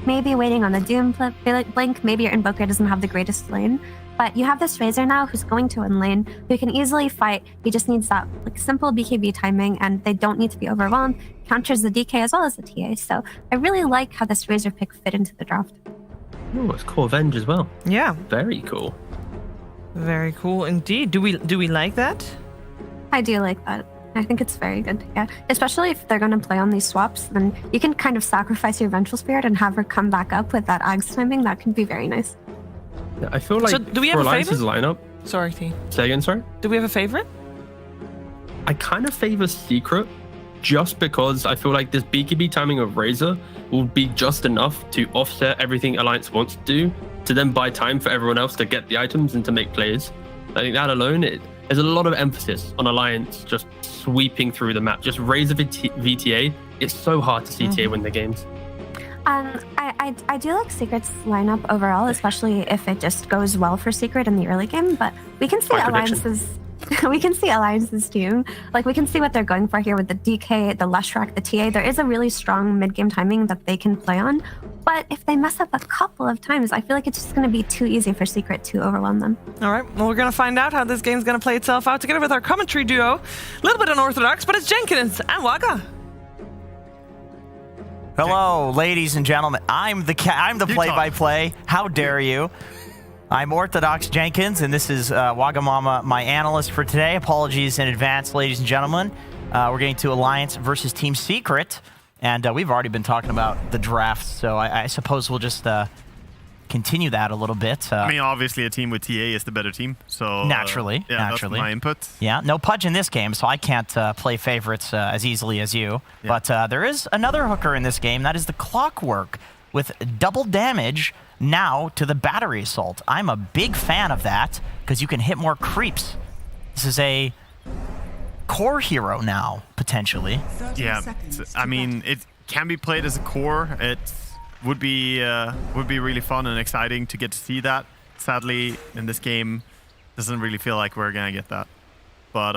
maybe waiting on the Doom blink, maybe your Invoker doesn't have the greatest lane, but you have this Razor now who's going to win lane, who can easily fight. He just needs that like simple BKB timing, and they don't need to be overwhelmed. Counters the DK as well as the TA, so I really like how this Razor pick fit into the draft. Oh, it's Core Venge as well. Yeah. Very cool. Very cool indeed. Do we like that? I do like that. I think it's very good, yeah. Especially if they're going to play on these swaps, then you can kind of sacrifice your Vengeful Spirit and have her come back up with that Ags timing. That can be very nice. Yeah, I feel like So, do we have for a Alliance's favorite? lineup... Sorry, T. Say again, sorry? Do we have a favorite? I kind of favor Secret just because I feel like this BKB timing of Razor will be just enough to offset everything Alliance wants to do, to then buy time for everyone else to get the items and to make plays. I think that alone, there's a lot of emphasis on Alliance just sweeping through the map. Just Razor VTA, it's so hard to see TA win the games. I do like Secret's lineup overall, especially if it just goes well for Secret in the early game, but we can see Alliance's team. Like, we can see what they're going for here with the DK, the Leshrac, the TA. There is a really strong mid-game timing that they can play on, but if they mess up a couple of times, I feel like it's just going to be too easy for Secret to overwhelm them. All right, well, we're going to find out how this game's going to play itself out together with our commentary duo. A little bit unorthodox, but it's Jenkins and Waga. Hello, ladies and gentlemen. I'm the play-by-play. How dare you? I'm Orthodox Jenkins, and this is Wagamama, my analyst for today. Apologies in advance, ladies and gentlemen. We're getting to Alliance versus Team Secret, and we've already been talking about the draft, so I suppose we'll just continue that a little bit. I mean, obviously, a team with TA is the better team, so naturally, that's my input. Yeah, no Pudge in this game, so I can't play favorites as easily as you. Yeah. But there is another hooker in this game. That is the Clockwork with double damage now to the Battery Assault. I'm a big fan of that because you can hit more creeps. This is a core hero now, potentially. Yeah, I mean, it can be played as a core. It would be really fun and exciting to get to see that. Sadly, in this game, doesn't really feel like we're gonna get that. But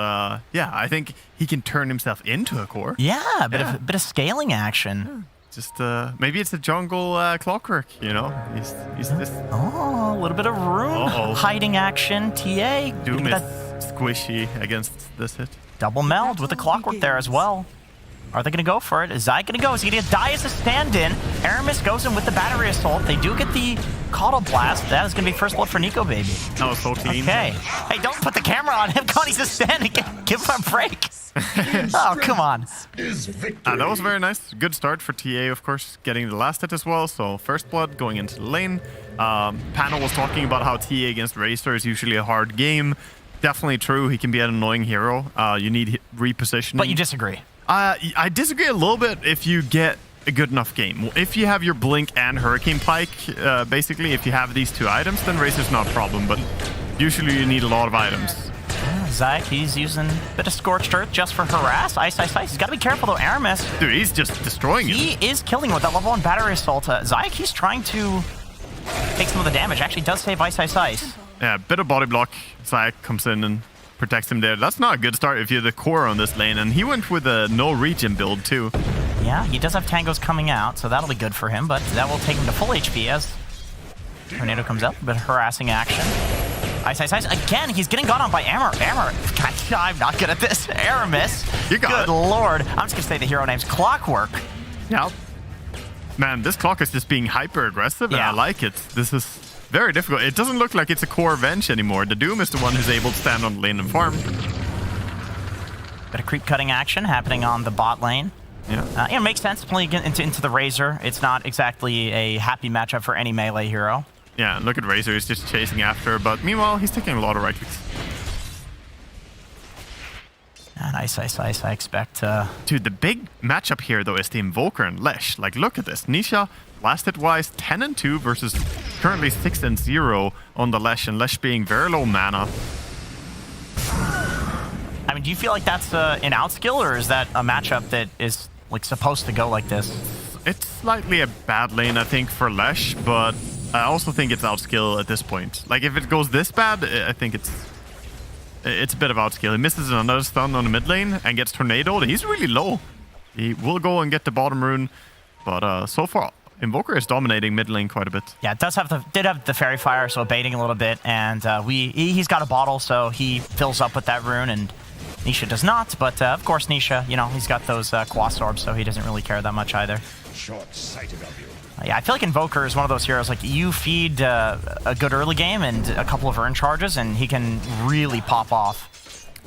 yeah, I think he can turn himself into a core. Yeah, a bit of scaling action. Just maybe it's a jungle Clockwork, you know? He's this. Oh, a little bit of rune hiding action. TA. Doom is squishy against this hit. Double meld with the Clockwork there as well. Are they going to go for it? Is Zai going to go? Is he going to die as a stand-in? Aramis goes in with the Battery Assault. They do get the Caudal Blast. That is going to be first blood for Nico, baby. That was so clean. Okay. Hey, don't put the camera on him. God, he's a stand-in. Give him a break. Oh, come on. That was very nice. Good start for TA, of course, getting the last hit as well. So first blood going into the lane. Panel was talking about how TA against Razor is usually a hard game. Definitely true. He can be an annoying hero. You need repositioning. But you disagree. I disagree a little bit if you get a good enough game. If you have your Blink and Hurricane Pike, basically, if you have these two items, then Razor's not a problem, but usually you need a lot of items. Zyke, he's using a bit of Scorched Earth just for harass. Ice. He's got to be careful, though. Aramis. Dude, he's just destroying him. He is killing with that level 1 Battery Assault. Zyke, he's trying to take some of the damage. Actually does save Ice. Yeah, bit of body block. Zyke comes in and protects him there. That's not a good start if you're the core on this lane, and he went with a no regen build too. Yeah, he does have tangos coming out, so that'll be good for him, but that will take him to full HP as Tornado comes up, a bit of harassing action. Ice. Again, he's getting got on by Amber. I'm not good at this. Aramis. You got Good lord. I'm just gonna say the hero name's Clockwork. Yeah. Man, this clock is just being hyper aggressive, and I like it. This is very difficult. It doesn't look like it's a core Venge anymore. The Doom is the one who's able to stand on the lane and farm. Bit of creep cutting action happening on the bot lane. Yeah. It makes sense playing into the Razor. It's not exactly a happy matchup for any melee hero. Yeah, look at Razor. He's just chasing after, but meanwhile, he's taking a lot of right clicks. Nice. I expect... Dude, the big matchup here, though, is the Invoker and Lesh. Like, look at this. Nisha, last hit-wise, 10-2 versus currently 6-0 on the Lesh, and Lesh being very low mana. I mean, do you feel like that's an outskill, or is that a matchup that is like supposed to go like this? It's slightly a bad lane, I think, for Lesh, but I also think it's outskill at this point. Like, if it goes this bad, I think it's a bit of outskill. He misses another stun on the mid lane and gets tornadoed. He's really low. He will go and get the bottom rune, but so far Invoker is dominating mid lane quite a bit. Yeah, it did have the Fairy Fire, so baiting a little bit, and he's got a bottle, so he fills up with that rune, and Nisha does not. But of course, Nisha, you know, he's got those Quas orbs, so he doesn't really care that much either. Short-sighted of you. Yeah, I feel like Invoker is one of those heroes, like, you feed a good early game and a couple of urn charges, and he can really pop off.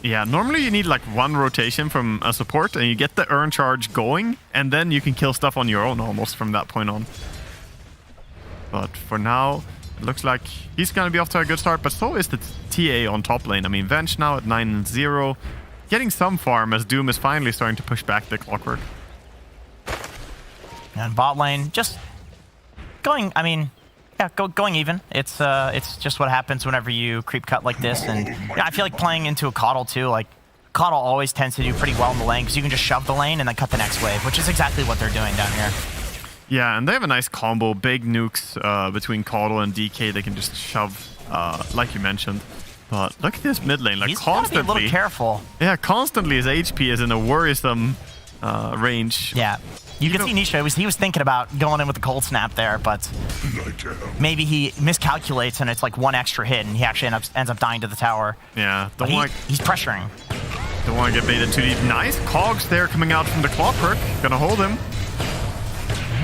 Yeah, normally you need like one rotation from a support, and you get the urn charge going, and then you can kill stuff on your own almost from that point on. But for now, it looks like he's going to be off to a good start, but so is the TA on top lane. I mean, Venge now at 9-0, getting some farm as Doom is finally starting to push back the Clockwork. And bot lane, just going, I mean, yeah, going even. It's just what happens whenever you creep cut like this. And yeah, I feel like playing into a Coddle too, like, Coddle always tends to do pretty well in the lane because you can just shove the lane and then cut the next wave, which is exactly what they're doing down here. Yeah, and they have a nice combo, big nukes between Coddle and DK. They can just shove, like you mentioned. But look at this mid lane, like, He's constantly. gotta be a little careful. Yeah, constantly his HP is in a worrisome range. Yeah. You can see Nisha, he was thinking about going in with the cold snap there, but maybe he miscalculates and it's like one extra hit and he actually ends up dying to the tower. Yeah, he's pressuring. Don't want to get baited too deep. Nice cogs there coming out from the Clockwork. Gonna hold him.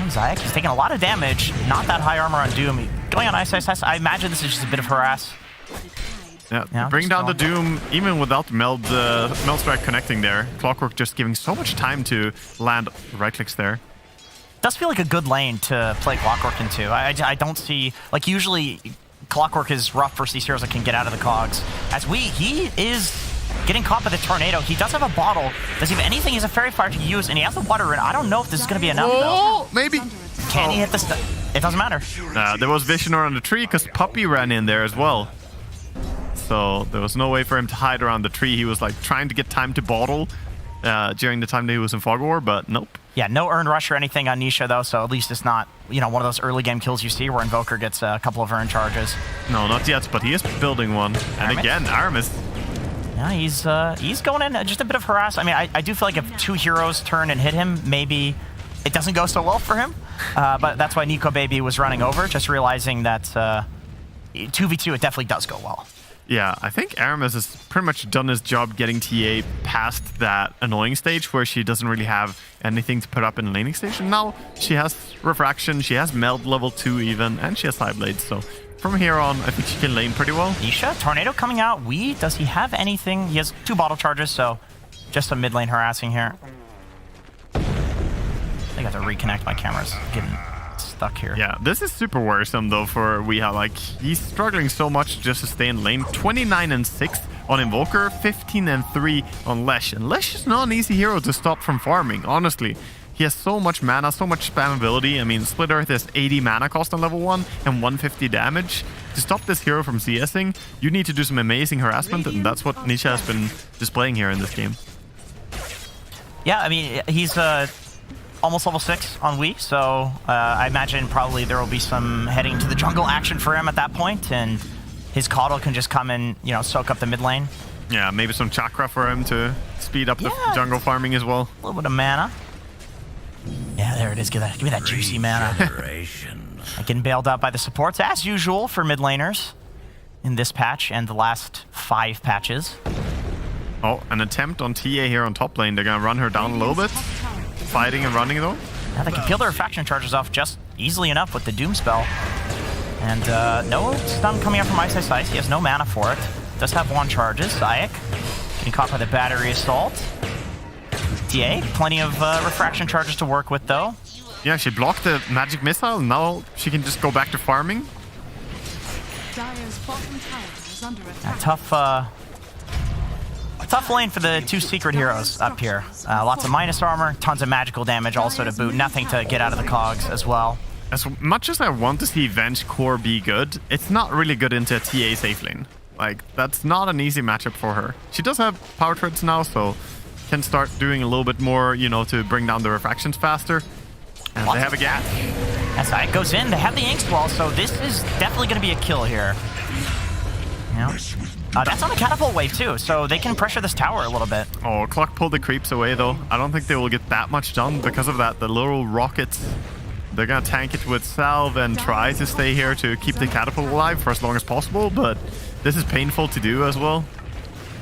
Zayak, he's taking a lot of damage. Not that high armor on Doom. Going on Ice. I imagine this is just a bit of harass. Yeah, bring down the Doom even without Meld Strike connecting there. Clockwork just giving so much time to land right clicks there. Does feel like a good lane to play Clockwork into. I don't see, like, usually Clockwork is rough versus these heroes that can get out of the cogs. He is getting caught by the tornado. He does have a bottle. Does he have anything? He has a Fairy Fire to use, and he has the water in. I don't know if this is going to be enough, though. Maybe. Can he hit the It doesn't matter. There was Visionaire on the tree because Puppy ran in there as well. So there was no way for him to hide around the tree. He was like trying to get time to bottle during the time that he was in Fog War, but nope. Yeah, no Urn Rush or anything on Nisha, though, so at least it's not, you know, one of those early game kills you see where Invoker gets a couple of Urn charges. No, not yet, but he is building one. And again, Aramis. Yeah, he's going in just a bit of harass. I mean, I do feel like if two heroes turn and hit him, maybe it doesn't go so well for him. But that's why Nico Baby was running over, just realizing that 2v2, it definitely does go well. Yeah, I think Aramis has pretty much done his job getting TA past that annoying stage where she doesn't really have anything to put up in the laning station. Now she has Refraction, she has Meld level 2 even, and she has Side Blades. So from here on, I think she can lane pretty well. Nisha, Tornado coming out. Does he have anything? He has 2 bottle charges, so just some mid lane harassing here. I think I have to reconnect my cameras. Getting stuck here. Yeah, this is super worrisome though for Weeha. Like, he's struggling so much just to stay in lane. 29-6 on Invoker, 15-3 on Lesh. And Lesh is not an easy hero to stop from farming, honestly. He has so much mana, so much spammability. I mean, Split Earth has 80 mana cost on level 1 and 150 damage. To stop this hero from CSing, you need to do some amazing harassment, and that's what Nisha has been displaying here in this game. Yeah, I mean, he's almost level 6 on Wii, so I imagine probably there will be some heading to the jungle action for him at that point, and his Coddle can just come and, you know, soak up the mid lane. Yeah, maybe some chakra for him to speed up the jungle farming as well. A little bit of mana. Yeah, there it is. Give me that juicy mana. Getting bailed out by the supports, as usual for mid laners in this patch and the last 5 patches. Oh, an attempt on TA here on top lane. They're going to run her down a little bit. Fighting and running though. Yeah, they can peel their Refraction charges off just easily enough with the Doom spell. And no stun coming out from Ice Ice Ice. He has no mana for it. Does have 1 charges. Zayak getting caught by the Battery Assault. TA, plenty of Refraction charges to work with though. Yeah, she blocked the magic missile. Now she can just go back to farming. Tough lane for the 2 secret heroes up here. Lots of minus armor, tons of magical damage also to boot. Nothing to get out of the cogs as well. As much as I want to see Venge core be good, it's not really good into a TA safe lane. Like, that's not an easy matchup for her. She does have power treads now, so can start doing a little bit more, you know, to bring down the refractions faster. And they have a gap. That's how it goes in. They have the Ink's Wall, so this is definitely going to be a kill here. Yeah. That's on the catapult wave too, so they can pressure this tower a little bit. Oh, Clock pulled the creeps away though. I don't think they will get that much done because of that. The little rockets They're gonna tank it with Salve and try to stay here to keep the catapult alive for as long as possible, but this is painful to do as well.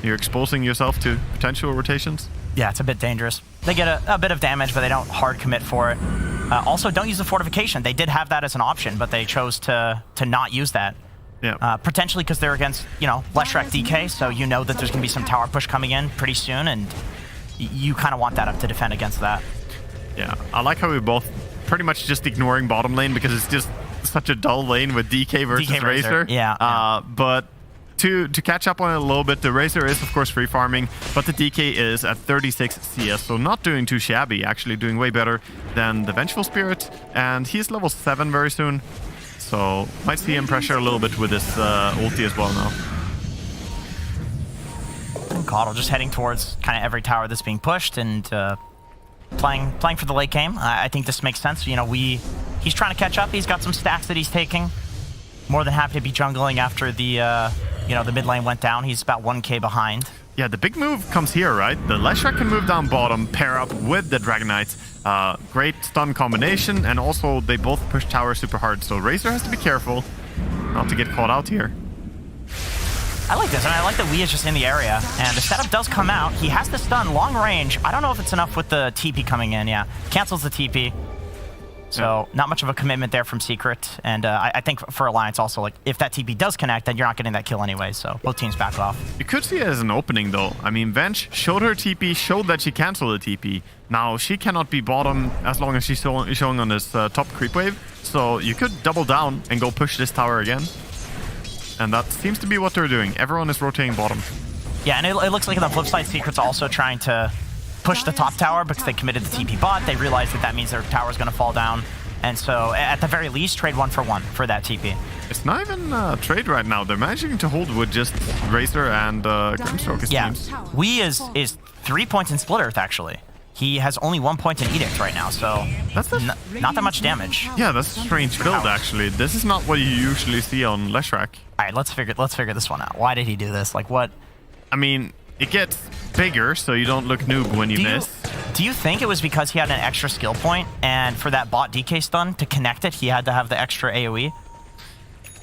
You're exposing yourself to potential rotations. Yeah, it's a bit dangerous. They get a bit of damage, but they don't hard commit for it. Also, don't use the fortification. They did have that as an option, but they chose to not use that. Yeah. Potentially because they're against, Leshrac DK, so you know that there's going to be some tower push coming in pretty soon, and you kind of want that up to defend against that. Yeah, I like how we both pretty much just ignoring bottom lane because it's just such a dull lane with DK versus Razor. Yeah. But to catch up on it a little bit, the Razor is of course free farming, but the DK is at 36 CS, so not doing too shabby, actually doing way better than the Vengeful Spirit, and he's level 7 very soon. So might see him pressure a little bit with his ulti as well now. And Caudle just heading towards kind of every tower that's being pushed and playing for the late game. I think this makes sense. He's trying to catch up. He's got some stacks that he's taking. More than happy to be jungling after the the mid lane went down. He's about 1k behind. Yeah, the big move comes here, right? The Leshrac can move down bottom, pair up with the Dragon Knight. Great stun combination, and also they both push tower super hard, so Razor has to be careful not to get caught out here. I like this, and I like that WEU is just in the area, and the setup does come out. He has the stun long range. I don't know if it's enough with the TP coming in. Yeah, cancels the TP. So not much of a commitment there from Secret, and I think for Alliance also, like if that TP does connect, then you're not getting that kill anyway, so both teams back off. You could see it as an opening though. I mean, Venge showed her TP, showed that she canceled the TP. Now she cannot be bottom as long as she's showing on this top creep wave, so you could double down and go push this tower again. And that seems to be what they're doing. Everyone is rotating bottom. Yeah, and it looks like on the flip side, Secret's also trying to push the top tower because they committed the TP bot. They realized that means their tower's going to fall down. And so, at the very least, trade 1-for-1 for that TP. It's not even a trade right now. They're managing to hold with just Razor and Grimstroke as teams. WEU is 3 points in Split Earth, actually. He has only 1 point in Edict right now, so that's not that much damage. Yeah, that's a strange build, actually. This is not what you usually see on Leshrac. All right, let's figure this one out. Why did he do this? Like, what? I mean, it gets bigger, so you don't look noob when you miss. Do you think it was because he had an extra skill point, and for that bot DK stun to connect it, he had to have the extra AoE?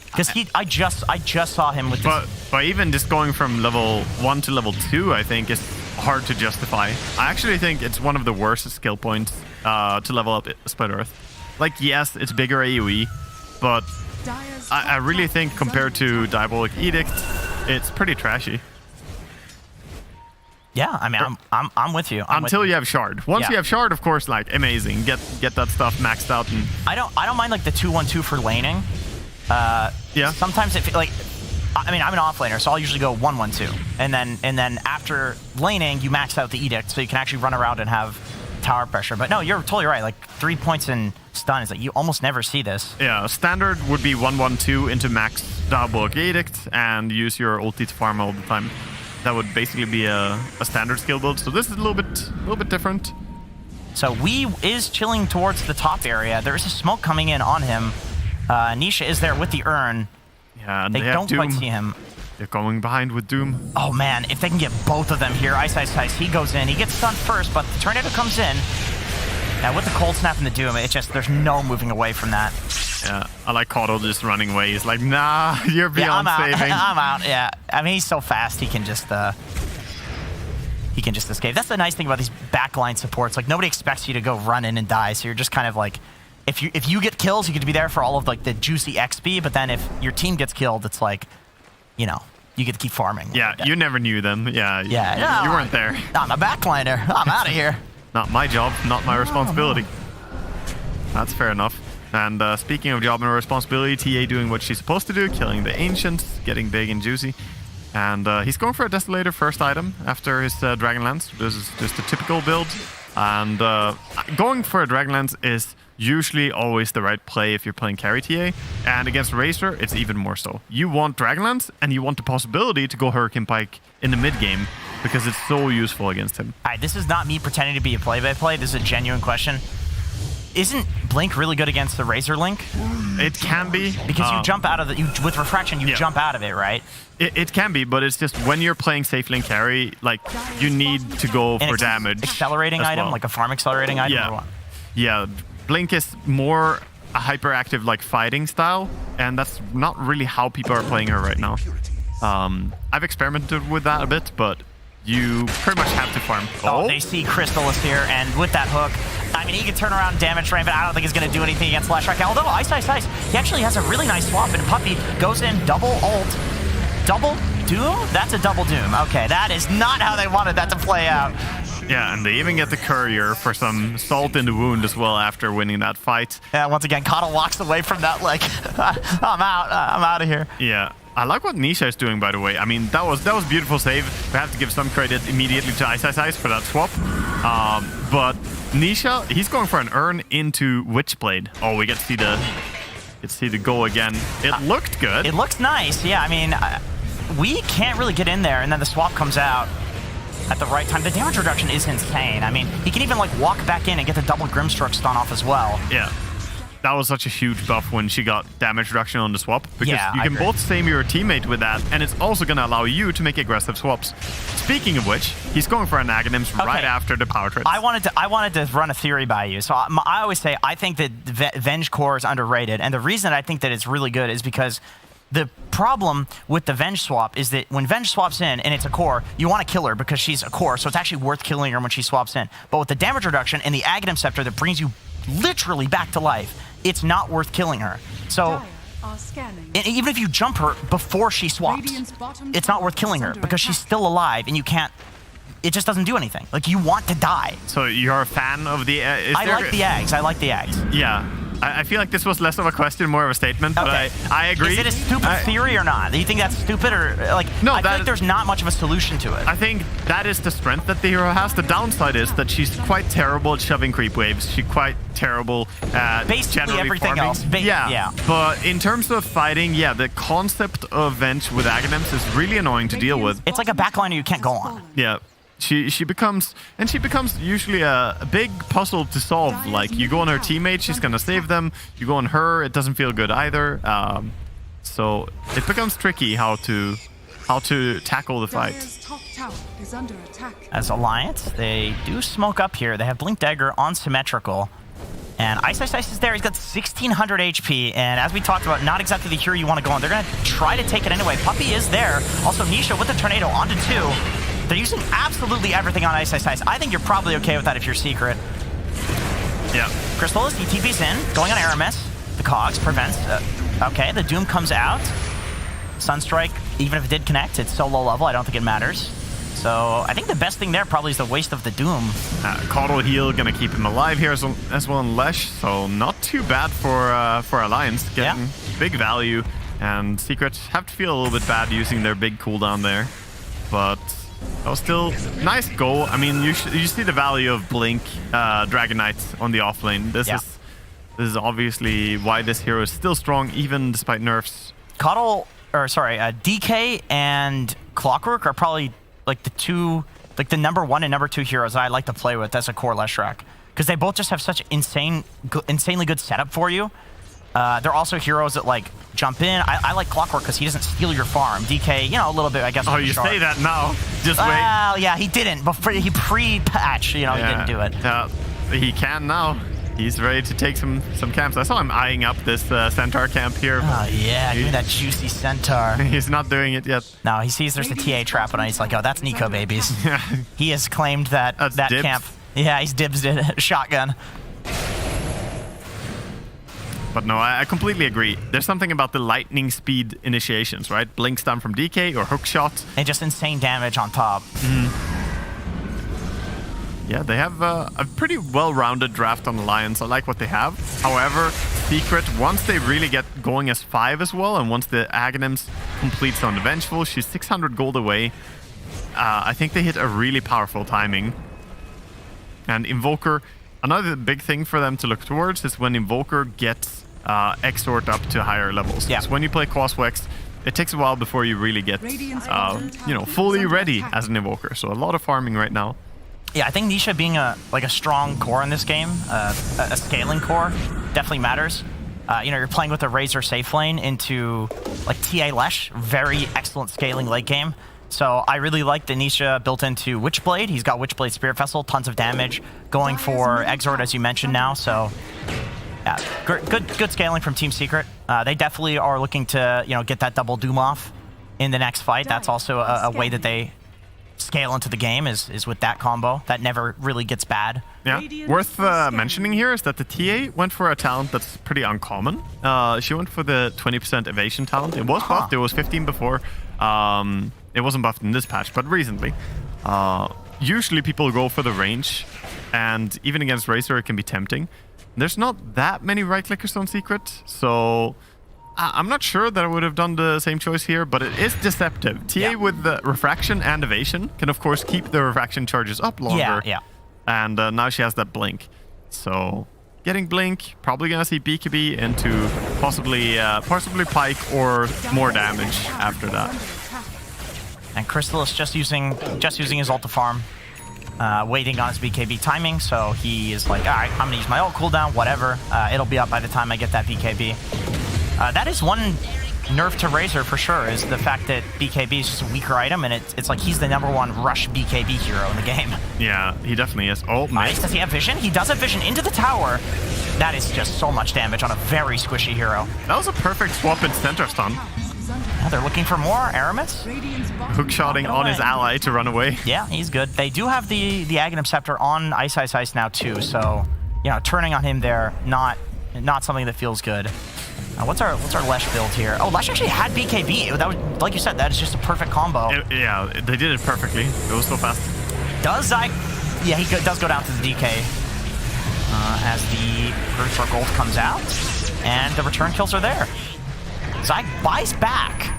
Because I just saw him with this. But even just going from level 1 to level 2, I think is hard to justify. I actually think it's one of the worst skill points to level up Split Earth. Like, yes, it's bigger AoE, but I really think compared to Diabolic Edict, it's pretty trashy. Yeah, I mean, I'm with you. Until you have Shard. Once you have Shard, of course, like amazing. Get that stuff maxed out. And I don't mind like the 2-1-2 for laning. Yeah. Sometimes I'm an offlaner, so I'll usually go 1-1-2, and then after laning, you max out the Edict, so you can actually run around and have tower pressure. But no, you're totally right. Like 3 points in stun is like you almost never see this. Yeah, standard would be 1-1-2 into max Diabolic Edict and use your ulti to farm all the time. That would basically be a standard skill build. So this is a little bit different. So WEU is chilling towards the top area. There is a smoke coming in on him. Nisha is there with the urn. Yeah, and they don't Doom. quite see him. They're going behind with Doom. Oh man, if they can get both of them here, Ice. He goes in. He gets stunned first, but the Tornado comes in. Now with the Cold Snap and the Doom, it's just there's no moving away from that. Yeah, I like Caudle just running away. He's like, nah, you're beyond saving. I'm out. Yeah, I mean he's so fast he can just escape. That's the nice thing about these backline supports. Like nobody expects you to go run in and die, so you're just kind of like, if you get kills, you get to be there for all of like the juicy XP. But then if your team gets killed, it's like, you get to keep farming. Yeah, you never knew them. Yeah, you weren't there. I'm a backliner. I'm out of here. Not my job, not my responsibility. That's fair enough. And speaking of job and responsibility, TA doing what she's supposed to do, killing the Ancients, getting big and juicy. And he's going for a Desolator first item after his Dragonlance. This is just a typical build. And going for a Dragonlance is usually always the right play if you're playing carry TA. And against Razor, it's even more so. You want Dragonlance, and you want the possibility to go Hurricane Pike in the mid game because it's so useful against him. All right, this is not me pretending to be a play-by-play. This is a genuine question. Isn't Blink really good against the Razor Link? It can be. Because you jump out of with Refraction, you jump out of it, right? It can be, but it's just when you're playing safe lane carry, like, you need to go for damage. Accelerating item, like a farm accelerating item or what? Yeah, Blink is more a hyperactive, like, fighting style, and that's not really how people are playing her right now. I've experimented with that a bit, but you pretty much have to farm. Oh, they see Crystallis here, and with that hook, I mean, he can turn around damage Raven. I don't think he's going to do anything against Lashrak. Although, Ice. He actually has a really nice swap, and Puppey goes in, double ult. Double Doom? That's a double Doom. Okay, that is not how they wanted that to play out. Yeah, and they even get the Courier for some salt in the wound as well after winning that fight. Yeah, once again, Coddle walks away from that like, I'm out of here. Yeah. I like what Nisha is doing, by the way. I mean, that was beautiful save. We have to give some credit immediately to Ice for that swap. But Nisha, he's going for an Urn into Witchblade. Oh, we get to see the goal again. It looked good. It looks nice. Yeah, I mean, we can't really get in there, and then the swap comes out at the right time. The damage reduction is insane. I mean, he can even like walk back in and get the double Grimstroke stun off as well. Yeah. That was such a huge buff when she got damage reduction on the swap, because yeah, you can both same your teammate with that, and it's also going to allow you to make aggressive swaps. Speaking of which, he's going for an Aghanims right after the power trips. I wanted to run a theory by you. So I always say I think that Venge Core is underrated, and the reason I think that it's really good is because the problem with the Venge swap is that when Venge swaps in and it's a core, you want to kill her because she's a core, so it's actually worth killing her when she swaps in. But with the damage reduction and the Aghanim Scepter that brings you literally back to life, it's not worth killing her. So even if you jump her before she swaps, it's not worth killing her because she's still alive and you can't, it just doesn't do anything. Like, you want to die. So you're a fan of the... I like the Ags. Yeah. I feel like this was less of a question, more of a statement, but I agree. Is it a stupid theory or not? Do you think that's stupid, or like? No, I feel like there's not much of a solution to it. I think that is the strength that the hero has. The downside is that she's quite terrible at shoving creep waves. She's quite terrible at basically everything farming. else. Yeah. But in terms of fighting, yeah, the concept of Venge with Aghanims is really annoying to deal with. It's like a backliner you can't go on. Yeah. She becomes usually a big puzzle to solve. Like, you go on her teammate, she's gonna save them. You go on her, it doesn't feel good either. So it becomes tricky how to tackle the fight. As Alliance, they do smoke up here. They have Blink Dagger on Symmetrical. And Ice is there. He's got 1,600 HP. And as we talked about, not exactly the hero you want to go on. They're going to try to take it anyway. Puppey is there. Also, Nisha with the Tornado onto 2. They're using absolutely everything on Ice. I think you're probably okay with that if you're Secret. Yeah. Crystallis, he TP's in. Going on Aramis. The Cogs prevents. Okay, the Doom comes out. Sunstrike, even if it did connect, it's so low level, I don't think it matters. So I think the best thing there probably is the waste of the Doom. Caudal heal gonna keep him alive here as well in Lesh, so not too bad for Alliance. Getting big value, and Secret have to feel a little bit bad using their big cooldown there. But that was still nice goal. I mean, you see the value of Blink Dragon Knight on the offlane. This is obviously why this hero is still strong, even despite nerfs. DK and Clockwork are probably like the two, like the number 1 and number 2 heroes I like to play with as a core Leshrac, because they both just have such insanely good setup for you. They're also heroes that like jump in. I like Clockwork because he doesn't steal your farm. DK, you know, a little bit, I guess. Oh, you say that now. Just wait. Well, yeah, he didn't. Before he pre-patch, you know, he didn't do it. He can now. He's ready to take some camps. I saw him eyeing up this Centaur camp here. Oh, yeah, give me that juicy Centaur. He's not doing it yet. No, he sees there's a TA trap, and he's like, oh, that's Nico, babies. He has claimed that camp. Yeah, he's dibs it. Shotgun. But no, I completely agree. There's something about the lightning speed initiations, right? Blink stun from DK or hook shot. And just insane damage on top. Yeah, they have a pretty well-rounded draft on Alliance. I like what they have. However, Secret, once they really get going as 5 as well, and once the Aghanims completes on the Vengeful, she's 600 gold away. I think they hit a really powerful timing. And Invoker, another big thing for them to look towards is when Invoker gets Exort up to higher levels. Yeah. So when you play Coswex, it takes a while before you really get, fully ready as an Invoker. So a lot of farming right now. Yeah, I think Nisha being a strong core in this game, a scaling core, definitely matters. You're playing with a Razor safe lane into like TA Lesh, very excellent scaling late game. So I really like the Nisha built into Witchblade. He's got Witchblade Spirit Vessel, tons of damage. Going for Exort, as you mentioned now. So yeah, good scaling from Team Secret. They definitely are looking to, get that double Doom off in the next fight. That's also a way that they scale into the game is with that combo. That never really gets bad. Yeah. Worth mentioning here is that the TA went for a talent that's pretty uncommon. She went for the 20% evasion talent. It was buffed. It was 15 before. It wasn't buffed in this patch, but recently. Usually people go for the range, and even against Razor it can be tempting. There's not that many right-clickers on Secret, so I'm not sure that I would have done the same choice here, but it is deceptive. TA with the refraction and evasion can of course keep the refraction charges up longer. Yeah. And now she has that blink. So getting blink, probably gonna see BKB into possibly Pike or more damage after that. And Crystallis just using his ult to farm, waiting on his BKB timing. So he is like, all right, I'm gonna use my ult cooldown, whatever. It'll be up by the time I get that BKB. That is one nerf to Razor for sure, is the fact that BKB is just a weaker item, and it's like he's the #1 rush BKB hero in the game. Yeah, he definitely is. Oh, nice. Does he have vision? He does have vision into the tower. That is just so much damage on a very squishy hero. That was a perfect swap in center stun. Yeah, they're looking for more. Aramis? Hookshotting on his ally to run away. Yeah, he's good. They do have the Aghanim Scepter on Ice now too, so turning on him there, not something that feels good. What's our Lesh build here? Oh, Lesh actually had BKB. That was, like you said, that is just a perfect combo. Yeah, they did it perfectly. It was so fast. Does Zyke? Yeah, he does go down to the DK as the Grimstar Gold comes out, and the return kills are there. Zyke buys back,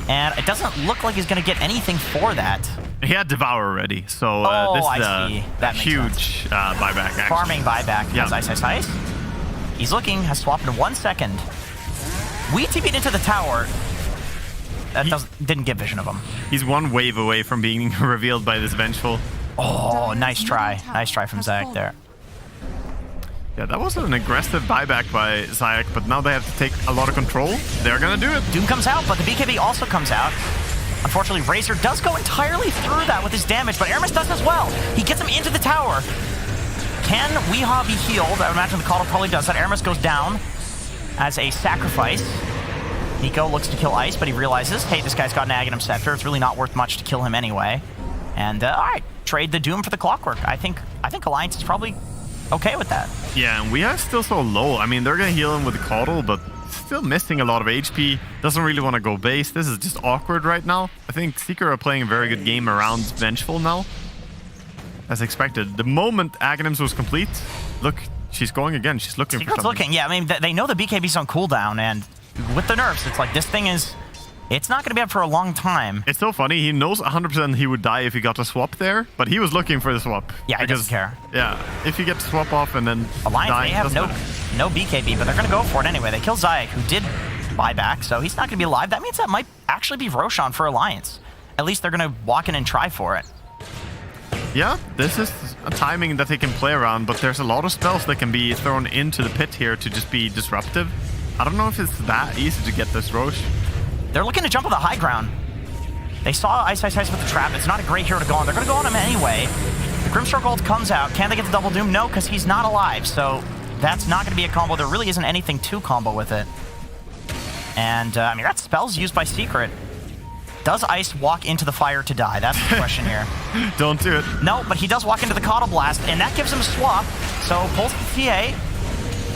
and it doesn't look like he's going to get anything for that. He had Devour already, so this is a huge buyback. Actually. Farming buyback. Yeah. Ice. He's looking, has swapped in 1 second. We TP'd into the tower. That didn't get vision of him. He's one wave away from being revealed by this Vengeful. Oh, nice try. Nice try from Zayak there. Yeah, that was an aggressive buyback by Zayak, but now they have to take a lot of control. They're gonna do it. Doom comes out, but the BKB also comes out. Unfortunately, Razor does go entirely through that with his damage, but Aramis does as well. He gets him into the tower. Can Weehaw be healed? I would imagine the Coddle probably does that. Aramis goes down as a sacrifice. Nico looks to kill Ice, but he realizes, hey, this guy's got an Aghanim Scepter. It's really not worth much to kill him anyway. And, all right, trade the Doom for the Clockwork. I think Alliance is probably okay with that. Yeah, and Weehaw is still so low. I mean, they're going to heal him with the Coddle, but still missing a lot of HP. Doesn't really want to go base. This is just awkward right now. I think Seeker are playing a very good game around Vengeful now. As expected. The moment Aghanims was complete, look, she's going again. She's looking for something. Looking, yeah. I mean, they know the BKB's on cooldown, and with the nerfs, it's like this thing is... It's not going to be up for a long time. It's so funny. He knows 100% he would die if he got a swap there, but he was looking for the swap. Yeah, he doesn't care. Yeah, if you get the swap off and then Alliance, they have no BKB, but they're going to go for it anyway. They kill Zayak, who did buy back, so he's not going to be alive. That means that might actually be Roshan for Alliance. At least they're going to walk in and try for it. Yeah, this is a timing that they can play around, but there's a lot of spells that can be thrown into the pit here to just be disruptive. I don't know if it's that easy to get this Roche. They're looking to jump on the high ground. They saw Ice with the trap. It's not a great hero to go on. They're going to go on him anyway. The Grimstar Gold comes out. Can they get the double Doom? No, because he's not alive. So that's not going to be a combo. There really isn't anything to combo with it. And, I mean, that spell's used by Secret. Does Ice walk into the fire to die? That's the question here. Don't do it. No, but he does walk into the Coddle Blast, and that gives him a swap. So pulls the TA.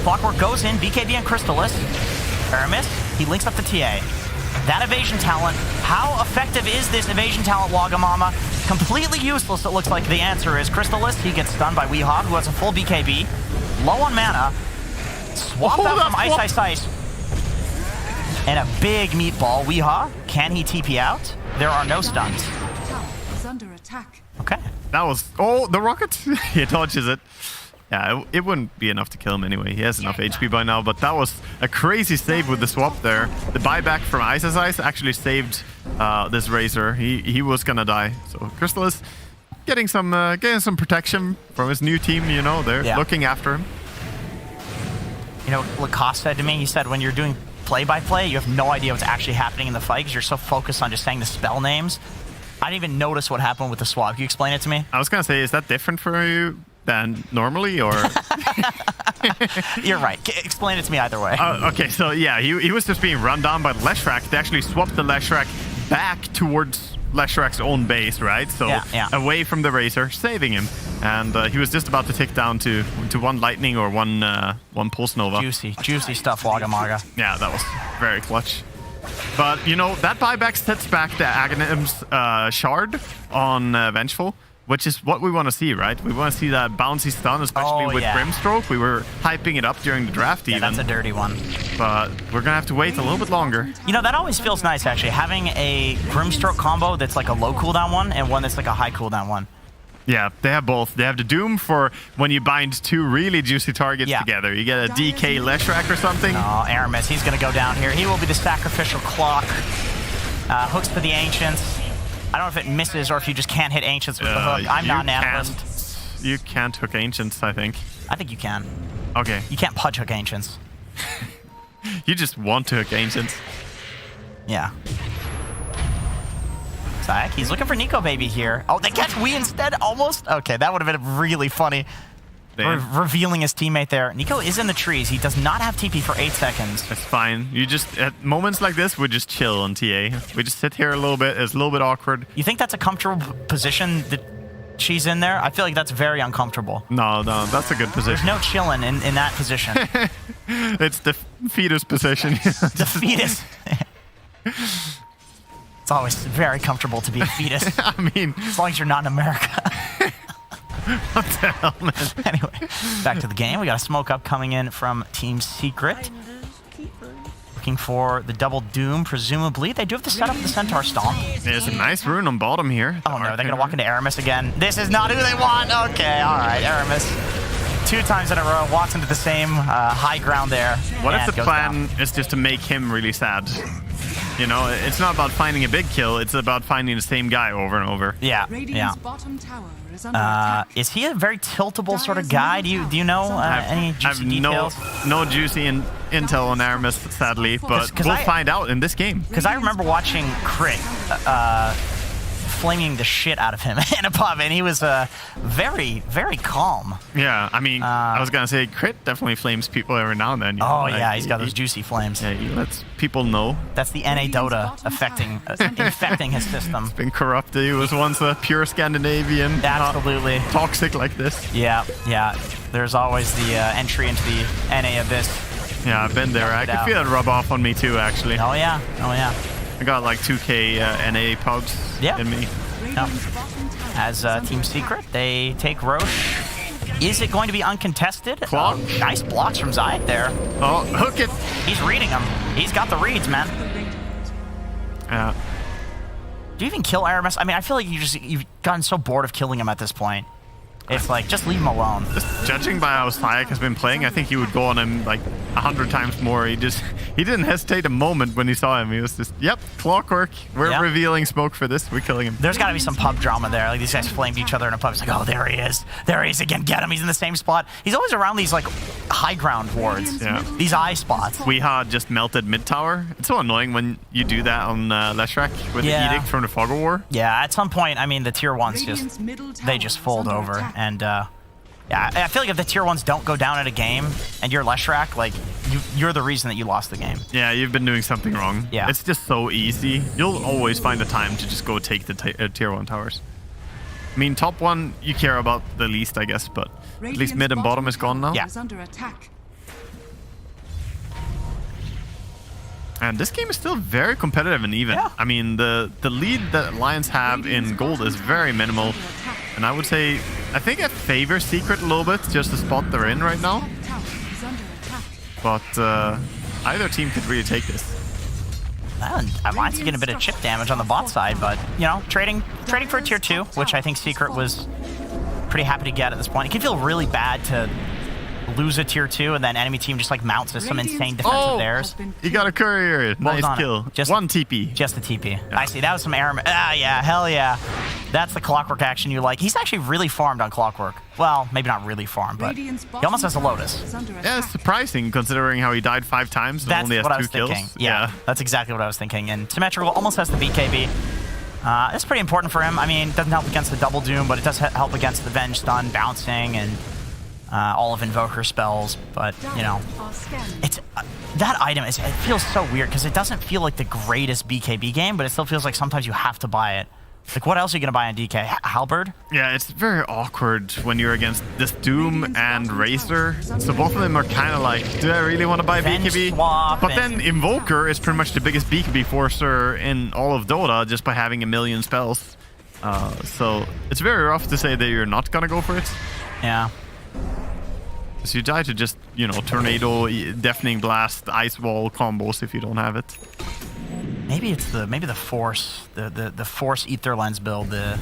Clockwork goes in, BKB and Crystallis. Aramis, he links up the TA. That evasion talent, how effective is this evasion talent, Wagamama? Completely useless, it looks like the answer is. Crystallis, he gets stunned by Weehaw, who has a full BKB. Low on mana. Swap out from Ice. And a big meatball. Weehaw, can he TP out? There are no stuns. Okay. That was... Oh, the rocket! He dodges it. Yeah, it wouldn't be enough to kill him anyway. He has enough HP by now, but that was a crazy save with the swap there. The buyback from Ice actually saved this Razor. He was gonna die. So Crystallis getting some protection from his new team, they're looking after him. You know what Lacoste said to me? He said when you're doing play-by-play, you have no idea what's actually happening in the fight because you're so focused on just saying the spell names. I didn't even notice what happened with the swap. Can you explain it to me? I was going to say, is that different for you than normally, or? You're right. Explain it to me either way. Okay, so yeah, he was just being run down by the Leshrac. They actually swapped the Leshrac back towards Leshrac's own base, right? So away from the Razor, saving him. And he was just about to tick down to one Lightning or one Pulse Nova. Juicy stuff, Wagamaga. Yeah, that was very clutch. But, you know, that buyback sets back the Aghanim's shard on Vengeful, which is what we want to see, right? We want to see that bouncy stun, especially with Grimstroke. We were hyping it up during the draft even. That's a dirty one. But we're going to have to wait a little bit longer. You know, that always feels nice, actually, having a Grimstroke combo that's like a low cooldown one and one that's like a high cooldown one. Yeah, they have both. They have the Doom for when you bind two really juicy targets together. You get a DK Leshrac or something. Oh, Aramis, he's going to go down here. He will be the sacrificial clock. Hooks to the Ancients. I don't know if it misses or if you just can't hit Ancients with the hook. I'm not an analyst. You can't hook Ancients, I think. I think you can. Okay. You can't pudge hook Ancients. You just want to hook Ancients. Yeah. Zach, he's looking for Nico Baby here. Oh, they catch Wii instead? Almost? Okay, that would have been really funny. Revealing his teammate there. Nico is in the trees. He does not have TP for 8 seconds. It's fine. You just, at moments like this, we just chill on TA. We just sit here a little bit. It's a little bit awkward. You think that's a comfortable position that she's in there? I feel like that's very uncomfortable. No, that's a good position. There's no chilling in that position. It's the fetus position. The fetus. It's always very comfortable to be a fetus. I mean, as long as you're not in America. What the hell, man? Anyway, back to the game. We got a smoke up coming in from Team Secret. Looking for the double Doom, presumably. They do have to set up the Centaur Stomp. There's a nice rune on bottom here. Oh no, they're going to walk into Aramis again. This is not who they want. Okay, all right, Aramis. 2 times in a row, walks into the same high ground there. What if the plan is just to make him really sad? You know, it's not about finding a big kill, it's about finding the same guy over and over. Yeah. Is he a very tiltable sort of guy? Do you know any juicy details? No juicy intel on Aramis, sadly, but we'll find out in this game. Because I remember watching Crit flaming the shit out of him in a pub, and he was very, very calm. Yeah, I mean, I was going to say, Crit definitely flames people every now and then. You know, yeah, he's got those juicy flames. Yeah, he lets people know. That's the NA Dota infecting his system. It's been corrupted. He was once a pure Scandinavian. Absolutely. Toxic like this. Yeah. There's always the entry into the NA abyss. Yeah, I've been there. I can feel it rub off on me too, actually. Oh, yeah. I got like 2k NA pubs in me. Yep. As Team Secret, they take Roche. Is it going to be uncontested? Nice blocks from Zayek there. Oh, hook it. He's reading him. He's got the reads, man. Yeah. Do you even kill Aramis? I mean, I feel like you've gotten so bored of killing him at this point. It's like, just leave him alone. Just judging by how Zayek has been playing, I think he would go on him like 100 times more. He didn't hesitate a moment when he saw him. He was just, yep, clockwork. We're revealing smoke for this. We're killing him. There's got to be some pub drama there. Like, these guys flamed each other in a pub. It's like, oh, there he is. There he is again. Get him. He's in the same spot. He's always around these, like, high ground wards. Yeah. These eye spots. We had just melted mid tower. It's so annoying when you do that on Leshrac with the edict from the Fog of War. Yeah, at some point, I mean, the tier 1s they just fold over. And, yeah, I feel like if the tier 1s don't go down at a game and you're Leshrac, like, you're the reason that you lost the game. Yeah, you've been doing something wrong. Yeah. It's just so easy. You'll always find a time to just go take the tier 1 towers. I mean, top 1, you care about the least, I guess, but at least mid and bottom is gone now. Yeah. And this game is still very competitive and even. Yeah. I mean, the lead that Lions have in gold is very minimal. And I would say, I think I favor Secret a little bit, just the spot they're in right now. But either team could really take this. Lions getting a bit of chip damage on the bot side, but, you know, trading for a tier 2, which I think Secret was pretty happy to get at this point. It can feel really bad to lose a tier 2 and then enemy team just like mounts some insane defense of theirs. You got a courier. Nice kill. Just 1 TP. Just the TP. Yeah. I see. That was some Aramis. Ah, yeah. Hell yeah. That's the Clockwork action you like. He's actually really farmed on Clockwork. Well, maybe not really farmed, but he almost has a Lotus. Yeah, it's surprising considering how he died 5 times and That's only has what I 2 was kills. thinking. Yeah, that's exactly what I was thinking. And Symmetrical almost has the BKB. It's pretty important for him. I mean, it doesn't help against the double Doom, but it does help against the Venge stun, bouncing, and all of Invoker spells. But, you know, it's that item, it feels so weird because it doesn't feel like the greatest BKB game, but it still feels like sometimes you have to buy it. Like, what else are you going to buy on DK? Halberd? Yeah, it's very awkward when you're against this Doom and Razor. So both of them are kind of like, do I really want to buy Venge BKB? swap But then Invoker is pretty much the biggest BKB forcer in all of Dota just by having 1,000,000 spells. So it's very rough to say that you're not going to go for it. Yeah. Because you die to just, you know, Tornado, Deafening Blast, Ice Wall combos if you don't have it. Maybe it's the Force, the Force Ether Lens build, the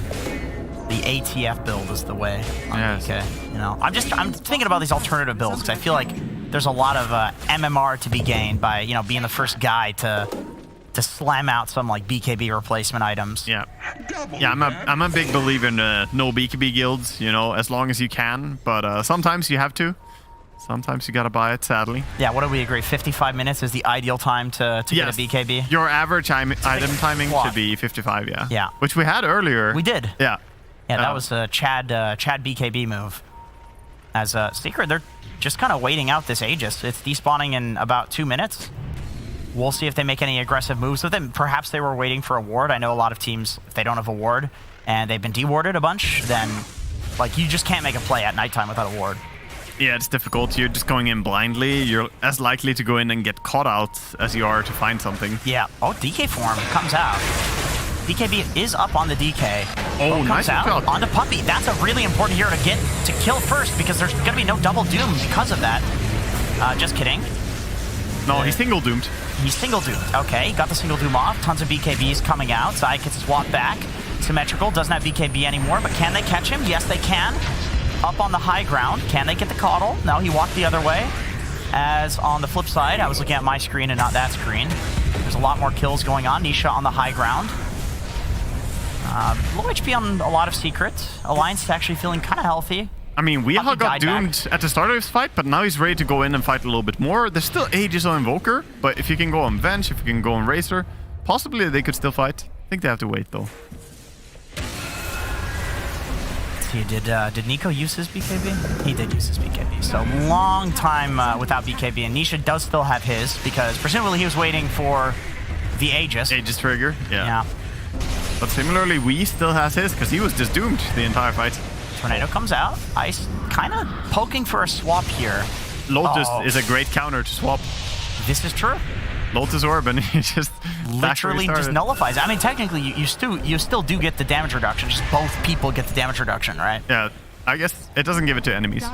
ATF build is the way. Yes. Okay, you know, I'm thinking about these alternative builds because I feel like there's a lot of MMR to be gained by, you know, being the first guy to slam out some like BKB replacement items. Yeah, yeah, I'm a big believer in no BKB guilds, you know, as long as you can. But sometimes you have to. Sometimes you gotta buy it, sadly. Yeah, what do we agree? 55 minutes is the ideal time to get a BKB? Your average item timing should be 55, yeah. Yeah. Which we had earlier. We did. Yeah. Yeah, that was a Chad BKB move. As a Secret, they're just kind of waiting out this Aegis. It's despawning in about 2 minutes. We'll see if they make any aggressive moves with it. Perhaps they were waiting for a ward. I know a lot of teams, if they don't have a ward and they've been dewarded a bunch, then like you just can't make a play at nighttime without a ward. Yeah, it's difficult. You're just going in blindly. You're as likely to go in and get caught out as you are to find something. Yeah. Oh, DK form comes out. DKB is up on the DK. Oh, nice out onto Puppey. That's a really important hero to get to kill first because there's going to be no double doom because of that. Just kidding. No, he's single doomed. He's single doomed. Okay, got the single doom off. Tons of BKBs coming out. Zai gets swapped back. Symmetrical doesn't have BKB anymore, but can they catch him? Yes, they can. Up on the high ground. Can they get the Coddle? No, he walked the other way. As on the flip side, I was looking at my screen and not that screen. There's a lot more kills going on. Nisha on the high ground. Low HP on a lot of Secrets. Alliance is actually feeling kind of healthy. I mean, Weehaw got doomed at the start of his fight, but now he's ready to go in and fight a little bit more. There's still Aegis on Invoker, but if you can go on Venge, if you can go on Razor, possibly they could still fight. I think they have to wait, though. Did Nico use his BKB? He did use his BKB. So long time without BKB, and Nisha does still have his because presumably he was waiting for the Aegis. Aegis trigger, Yeah. But similarly, Wee still has his because he was just doomed the entire fight. Tornado comes out. Ice kind of poking for a swap here. Lotus is a great counter to swap. This is true. Lotus Orb and he just literally just nullifies. I mean, technically, you still do get the damage reduction. Just both people get the damage reduction, right? Yeah, I guess it doesn't give it to enemies.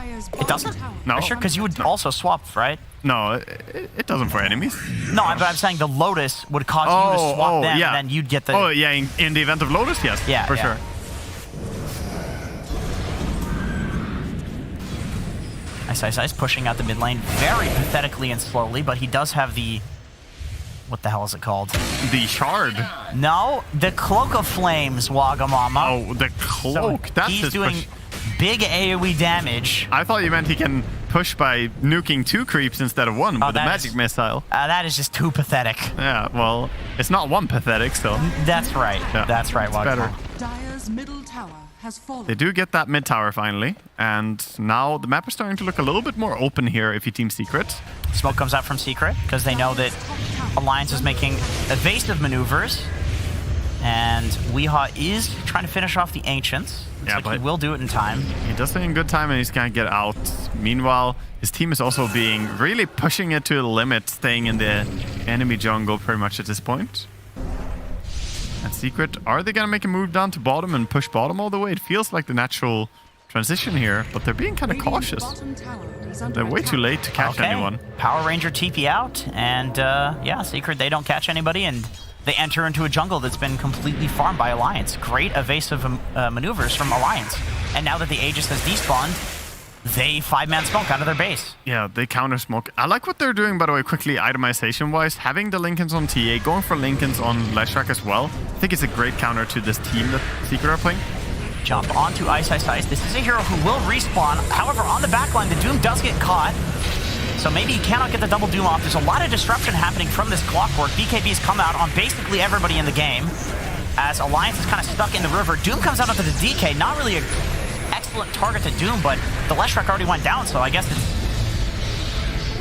It doesn't? No. Sure, because you would also swap, right? No, it doesn't for enemies. No, but I'm saying the Lotus would cause you to swap them, yeah. and then you'd get the... Oh, yeah, in the event of Lotus, yes. Yeah, for sure. Ice pushing out the mid lane very pathetically and slowly, but he does have the... What the hell is it called? The Shard. No, the Cloak of Flames, Wagamama. Oh, the Cloak. So that's he's doing big AoE damage. I thought you meant he can push by nuking 2 creeps instead of 1 with a magic missile. That is just too pathetic. Yeah, well, it's not 1 pathetic, so... That's right. Yeah, that's right, Wagamama. Better. Dire's middle tower has fallen. They do get that mid tower finally, and now the map is starting to look a little bit more open here if you team Secret. Smoke comes out from Secret because they know that Alliance is making evasive maneuvers, and Weehaw is trying to finish off the Ancients. But he will do it in time. He does it in good time and he's gonna get out. Meanwhile, his team is also being really pushing it to the limit, staying in the enemy jungle pretty much at this point. And Secret, are they gonna make a move down to bottom and push bottom all the way? It feels like the natural transition here, but they're being kind of cautious. They're way too late to catch anyone. Power Ranger TP out, and yeah, Secret, they don't catch anybody, and they enter into a jungle that's been completely farmed by Alliance. Great evasive maneuvers from Alliance. And now that the Aegis has despawned, they 5-man smoke out of their base. Yeah, they counter smoke. I like what they're doing, by the way, quickly, itemization-wise. Having the Lincolns on TA, going for Lincolns on Leshrac as well. I think it's a great counter to this team that Secret are playing. Jump onto Ice. This is a hero who will respawn. However, on the backline, the Doom does get caught. So maybe he cannot get the double Doom off. There's a lot of disruption happening from this clockwork. BKB's come out on basically everybody in the game, as Alliance is kind of stuck in the river. Doom comes out onto the DK. Not really an excellent target to Doom, but the Leshrac already went down, so I guess it's...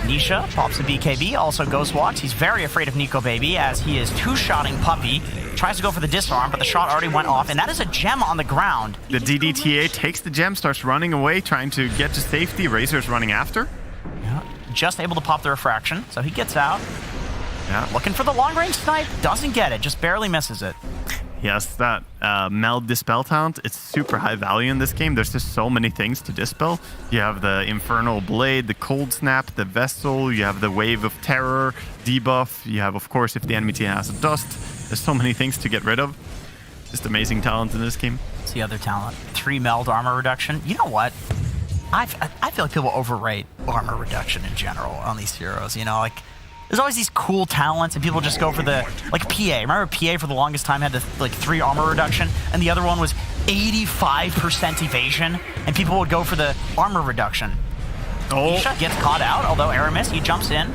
Nisha pops a BKB, also Ghost Walks. He's very afraid of Nico Baby, as he is two-shotting Puppey. Tries to go for the disarm, but the shot already went off, and that is a gem on the ground. The DDTA takes the gem, starts running away, trying to get to safety. Razor's running after. Yeah, just able to pop the refraction, so he gets out. Yeah, Looking for the long-range snipe, doesn't get it, just barely misses it. yes, that Meld Dispel talent, it's super high value in this game. There's just so many things to dispel. You have the Infernal Blade, the Cold Snap, the Vessel, you have the Wave of Terror, debuff. You have, of course, if the enemy team has a Dust. There's so many things to get rid of. Just amazing talent in this game. It's the other talent. 3 meld armor reduction. You know what? I feel like people overrate armor reduction in general on these heroes. You know, like, there's always these cool talents, and people just go for the, like, PA. Remember PA for the longest time had the, like, 3 armor reduction, and the other one was 85% evasion, and people would go for the armor reduction. Oh, Nisha gets caught out, although Aramis, he jumps in.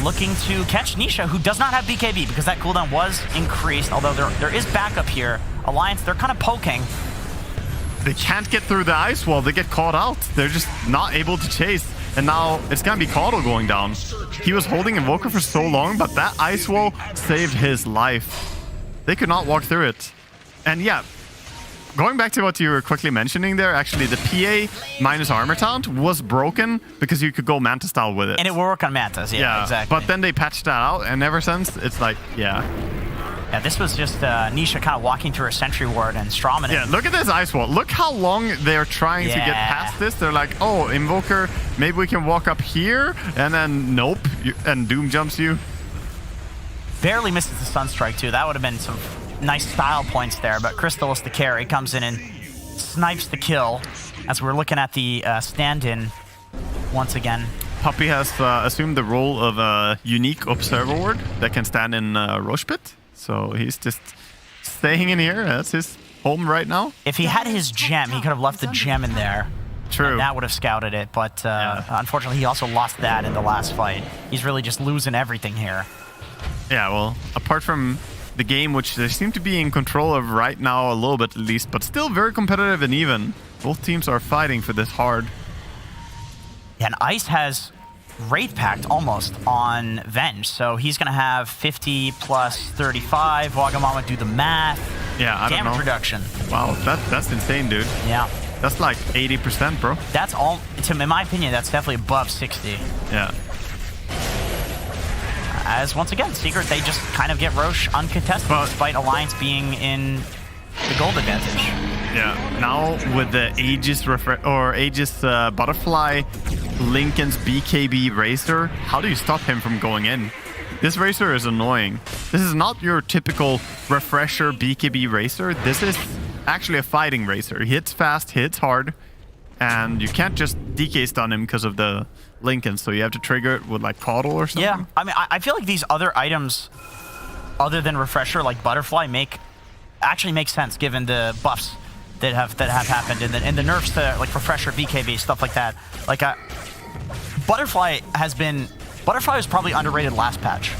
Looking to catch Nisha, who does not have BKB, because that cooldown was increased, although there is backup here. Alliance, they're kind of poking. they can't get through the ice wall. They get caught out. They're just not able to chase. And now it's gonna be Caudle going down. He was holding Invoker for so long, but that ice wall saved his life. They could not walk through it. And yeah, going back to what you were quickly mentioning there, actually the PA minus armor talent was broken because you could go Manta style with it. And it will work on Mantas, yeah, exactly. But then they patched that out, and ever since, it's like, yeah. Yeah, this was just Nisha kind of walking through a sentry ward and Strawman. Yeah, look at this ice wall. Look how long they're trying to get past this. They're like, oh, Invoker, maybe we can walk up here, and then nope, and Doom jumps you. Barely misses the Sunstrike too. That would have been some nice style points there, but Crystallis the carry comes in and snipes the kill as we're looking at the stand-in once again. Puppey has assumed the role of a unique observer ward that can stand in Roche Pit. So he's just staying in here. That's his home right now. If he had his gem, he could have left the gem in there. True. And that would have scouted it, but unfortunately he also lost that in the last fight. He's really just losing everything here. Yeah, well, apart from the game, which they seem to be in control of right now, a little bit at least, but still very competitive and even. Both teams are fighting for this hard. Yeah, and Ice has Wraith Pact almost on Venge, so he's going to have 50 plus 35. Wagamama, do the math. Yeah, I don't know. Damage reduction. Wow, that's insane, dude. Yeah. That's like 80%, bro. That's all, in my opinion, that's definitely above 60. Yeah. As once again, Secret, they just kind of get Roche uncontested despite Alliance being in the gold advantage. Yeah, now with the Aegis Butterfly, Lincoln's BKB Racer, how do you stop him from going in? This Racer is annoying. This is not your typical Refresher BKB Racer. This is actually a fighting Racer. He hits fast, hits hard, and you can't just DK stun him because of the Lincoln, so you have to trigger it with like Caudle or something. Yeah, I mean, I feel like these other items, other than Refresher, like Butterfly, actually make sense given the buffs that have happened and the nerfs to like Refresher, BKB, stuff like that. Like Butterfly was probably underrated last patch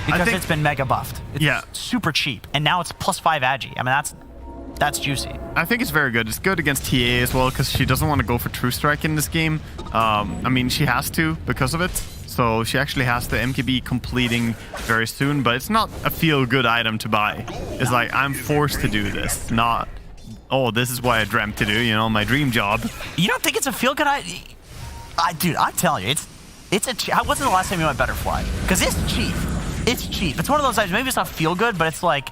because it's been mega buffed. It's super cheap, and now it's plus 5 agi. I mean, that's juicy. I think it's very good. It's good against TA as well because she doesn't want to go for True Strike in this game. I mean, she has to because of it. So she actually has the MKB completing very soon, but it's not a feel-good item to buy. It's like, I'm forced to do this, not, oh, this is what I dreamt to do, you know, my dream job. You don't think it's a feel-good item? Dude, I'm telling you, what's the last time you went Butterfly? Because it's cheap. It's cheap. It's one of those items, maybe it's not feel-good, but it's like,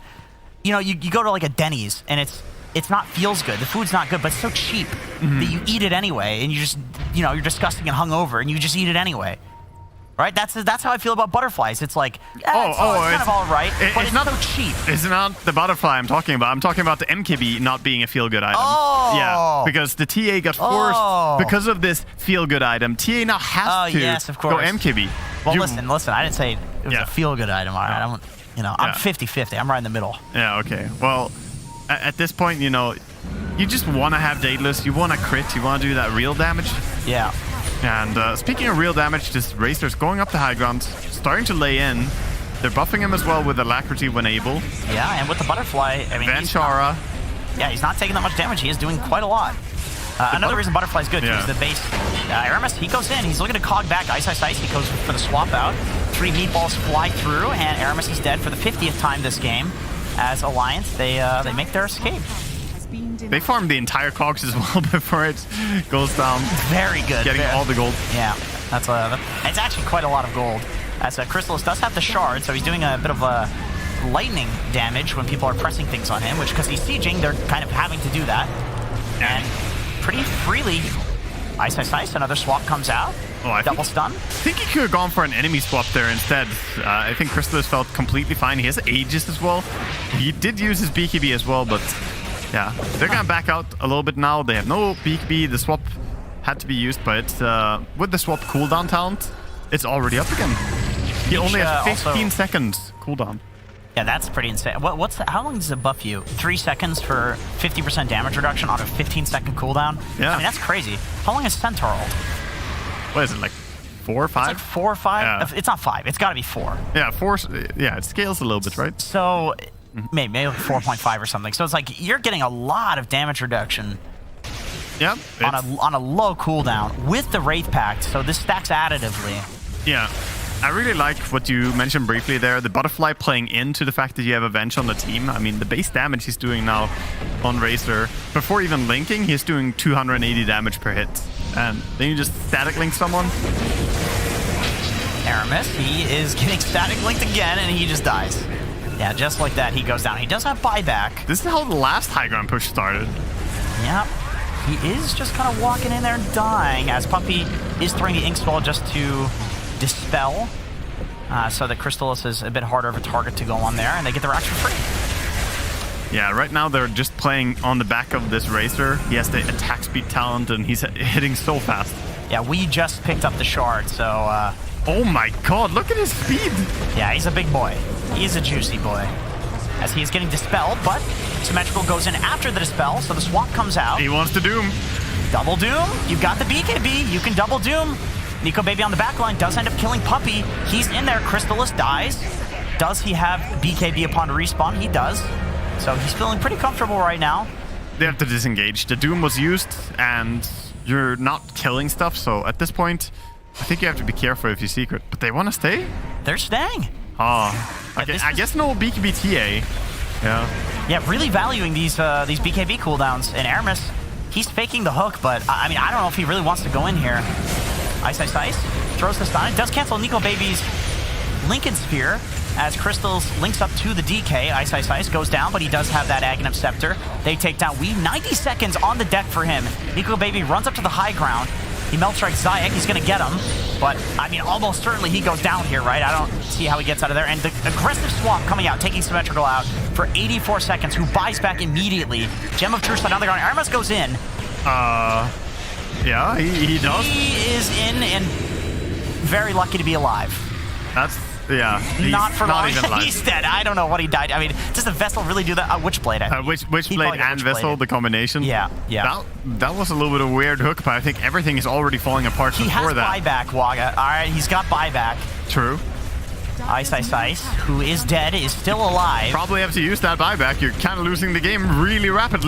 you know, you go to like a Denny's and it's not feels good. The food's not good, but it's so cheap that you eat it anyway, and you just, you know, you're disgusting and hungover, and you just eat it anyway. Right? That's how I feel about butterflies. It's like, it's kind of all right, but it's not so cheap. It's not the butterfly I'm talking about. I'm talking about the MKB not being a feel-good item. Oh! Yeah, because the TA got forced because of this feel-good item. TA now has to yes, of go course. MKB. Well, listen. I didn't say it was a feel-good item. All right, I'm 50-50. I'm right in the middle. Yeah, okay. Well, at this point, you just want to have Daedalus. You want to crit. You want to do that real damage. Yeah. And speaking of real damage, this Razor's going up the high ground, starting to lay in. They're buffing him as well with Alacrity when able. Yeah, and with the Butterfly, I mean, Vanchara. He's not taking that much damage. He is doing quite a lot. Another reason Butterfly's good, too, is the base. Aramis, he goes in. He's looking to cog back Ice. He goes for the swap out. 3 meatballs fly through, and Aramis is dead for the 50th time this game. As Alliance, they make their escape. They farm the entire cogs as well before it goes down. Very good. Getting all the gold. Yeah, it's actually quite a lot of gold. As Crystallis does have the shard, so he's doing a bit of lightning damage when people are pressing things on him, which, because he's sieging, they're kind of having to do that. And pretty freely, Ice, another swap comes out. Double stun. I think he could have gone for an enemy swap there instead. I think Crystallis felt completely fine. He has Aegis as well. He did use his BKB as well, but yeah, they're gonna back out a little bit now. They have no BKB. The swap had to be used, but with the swap cooldown talent, it's already up again. He only has 15 seconds cooldown. Yeah, that's pretty insane. How long does it buff you? 3 seconds for 50% damage reduction on a 15-second cooldown? Yeah. I mean, that's crazy. How long is Centaur hold? What is it, like 4 or 5? It's like 4 or 5? Yeah. It's not 5. It's got to be 4. Yeah, 4. Yeah, it scales a little bit, right? So maybe like 4.5 or something. So it's like you're getting a lot of damage reduction. Yeah. On a low cooldown with the Wraith Pact. So this stacks additively. Yeah. I really like what you mentioned briefly there, the Butterfly playing into the fact that you have Avenge on the team. I mean, the base damage he's doing now on Razor, before even linking, he's doing 280 damage per hit. And then you just static link someone. Aramis, he is getting static linked again, and he just dies. Yeah, just like that, he goes down. He does have buyback. This is how the last high ground push started. Yep. He is just kind of walking in there and dying, as Puppy is throwing the Ink Swell just to dispel, so that Crystallis is a bit harder of a target to go on there, and they get their action free. Yeah, right now they're just playing on the back of this Razor. He has the attack speed talent, and he's hitting so fast. Yeah, we just picked up the shard, so... oh my god, look at his speed! Yeah, he's a big boy. He's a juicy boy. As he is getting dispelled, but Symmetrical goes in after the dispel, so the swap comes out. He wants to Doom. Double Doom. You've got the BKB. You can double Doom. Nico Baby on the back line does end up killing Puppy. He's in there. Crystallis dies. Does he have BKB upon respawn? He does. So he's feeling pretty comfortable right now. They have to disengage. The Doom was used, and you're not killing stuff. So at this point, I think you have to be careful if you secret. But they want to stay? They're staying. Oh, okay. I guess no BKB TA. Yeah. Yeah, really valuing these BKB cooldowns. And Aramis, he's faking the hook, but I mean, I don't know if he really wants to go in here. Ice throws the stun. It does cancel Nico Baby's Lincoln Sphere as Crystals links up to the DK. Ice goes down, but he does have that Aghanim Scepter. They take down WEU. 90 seconds on the deck for him. Nico Baby runs up to the high ground. He melt strikes Zayak. He's going to get him. But, I mean, almost certainly he goes down here, right? I don't see how he gets out of there. And the aggressive swap coming out, taking Symmetrical out for 84 seconds, who buys back immediately. Gem of Truth on the ground. Aramis goes in. Yeah, he does. He is in and very lucky to be alive. That's, yeah. Not for long. Even alive. He's dead. I don't know what he died. I mean, does the Vessel really do that? Witchblade, I think. Witchblade and Vessel, the combination. Yeah. That was a little bit of a weird hook, but I think everything is already falling apart before that. He has buyback, Waga. All right, he's got buyback. True. Ice, who is dead, is still alive. Probably have to use that buyback. You're kind of losing the game really rapidly.